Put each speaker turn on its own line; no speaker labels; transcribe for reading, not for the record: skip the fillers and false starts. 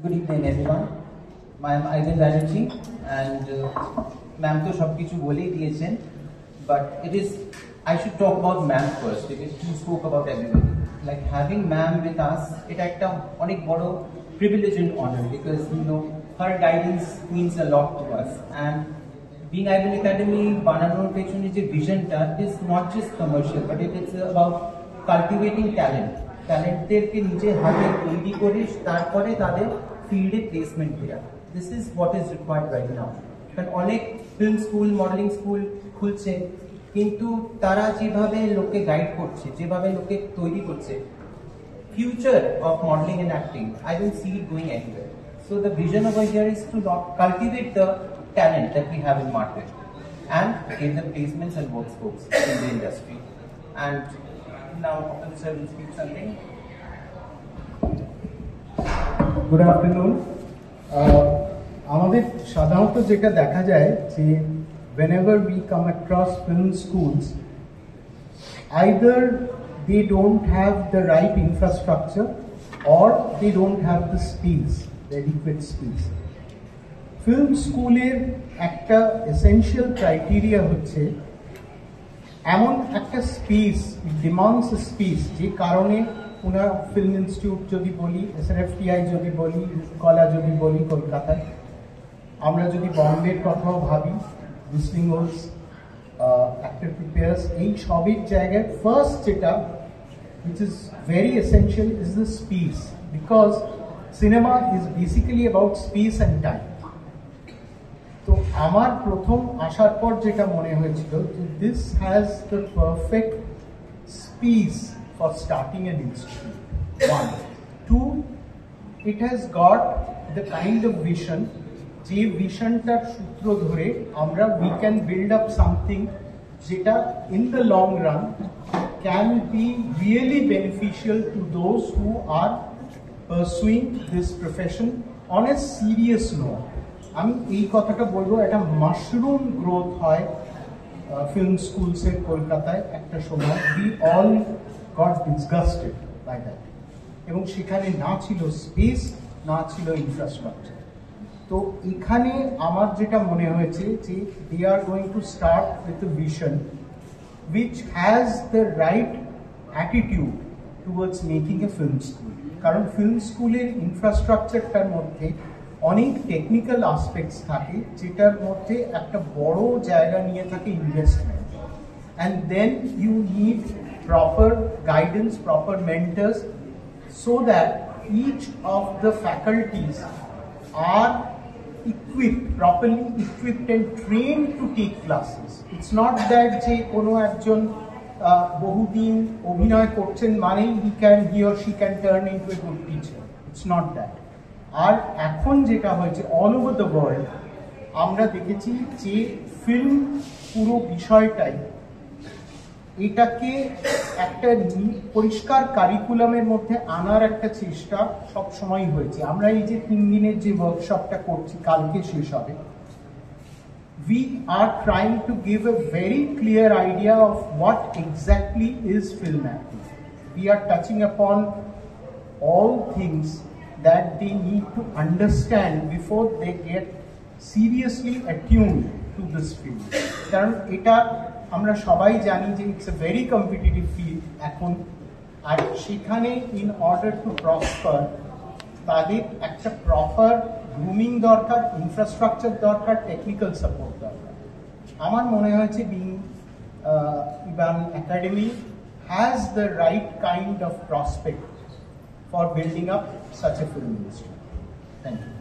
Good evening, everyone. I am Ivan Banerjee, and ma'am to sab kichu bole diyechen, but I should talk about ma'am first because she spoke about everybody. Like having ma'am with us, it ekta onek bodo privilege and honor because her guidance means a lot to us. And being Ivan Academy, bananor pechone je vision ta is not just commercial, but it is about cultivating talent. ট্যালেন্টদেরকে নিজে হাতে তৈরি করে তারপরে তাদের ফিল্ডে placement দেওয়া। This is what is required right now. কারণ অনেক ফিল্ম স্কুল, মডেলিং স্কুল খুলছে, কিন্তু তারা যেভাবে লোককে গাইড করছে, যেভাবে লোককে তৈরি করছে, future of modeling and acting, I don't see it going anywhere. So the vision over here is to cultivate the talent that we have in market and give them placements and work scopes in the industry. And now, sir will speak something.
Good afternoon. আমাদের সাধারণত যেটা দেখা যায় যে whenever we come across film schools, either they don't have the right infrastructure or they don't have the space, the adequate space. Film স্কুলের একটা essential criteria হচ্ছে এমন একটা স্পেস, ডিমান্ডস স্পেস, যে কারণে ওনার ফিল্ম ইনস্টিটিউট যদি বলি, SRFTI যদি বলি, কলা যদি বলি কলকাতায়, আমরা যদি বম্বের কথাও ভাবি, ভিজিটিং হোলস, অ্যাক্টর প্রিপেয়ার্স, এই সবের জায়গায় ফার্স্ট যেটা which is very essential is the space, because cinema is basically about space and time. তো আমার প্রথম আসার পর যেটা মনে হয়েছিল যে this has the perfect space for starting an institute. 1. 2, it has got the kind of vision, যে visionটার সূত্র ধরে আমরা we can build up something যেটা in the long run can be really beneficial to those who are pursuing this profession on a serious note. আমি এই কথাটা বলবো, একটা মাশরুম গ্রোথ হয় ফিল্ম স্কুলসের কলকাতায় একটা সময়। We all got disgusted by that, এবং সেখানে না ছিল স্পেস, না ছিল ইনফ্রাস্ট্রাকচার। তো এখানে আমার যেটা মনে হয়েছে যে they are going to start with a vision which has the right attitude towards making a film school. কারণ ফিল্ম স্কুলের ইনফ্রাস্ট্রাকচারটার মধ্যে অনেক টেকনিক্যাল আসপেক্টস থাকে, যেটার মধ্যে একটা বড় জায়গা নিয়ে থাকে investment, and then you need proper guidance, proper mentors, so that each of the faculties are equipped, properly equipped and trained to take classes. It's not that যে কোনো একজন বহুদিন অভিনয় করছেন মানেই he or she can turn into a good teacher. It's not that. আর এখন যেটা হয়েছে অল ওভার দ্য ওয়ার্ল্ড, আমরা দেখেছি যে ফিল্ম পুরো বিষয়টাই এটাকে একটা পরিষ্কার কারিকুলামের মধ্যে আনার একটা চেষ্টা সবসময় হয়েছে। আমরা এই যে 3 দিনের যে ওয়ার্কশপটা করছি, কালকে শেষ হবে, we are trying to give a very clear idea of what exactly is film acting. We are touching upon all things that they need to understand before they get seriously attuned to this field. কারণ এটা আমরা সবাই জানি যে it's a very competitive field এখন, আর সেখানে in order to prosper তাদের একটা প্রপার গ্রুমিং দরকার, ইনফ্রাস্ট্রাকচার দরকার, টেকনিক্যাল সাপোর্ট দরকার। আমার মনে হয়েছে being Ivan academy has the right kind of prospect for building up such a film industry. Thank you.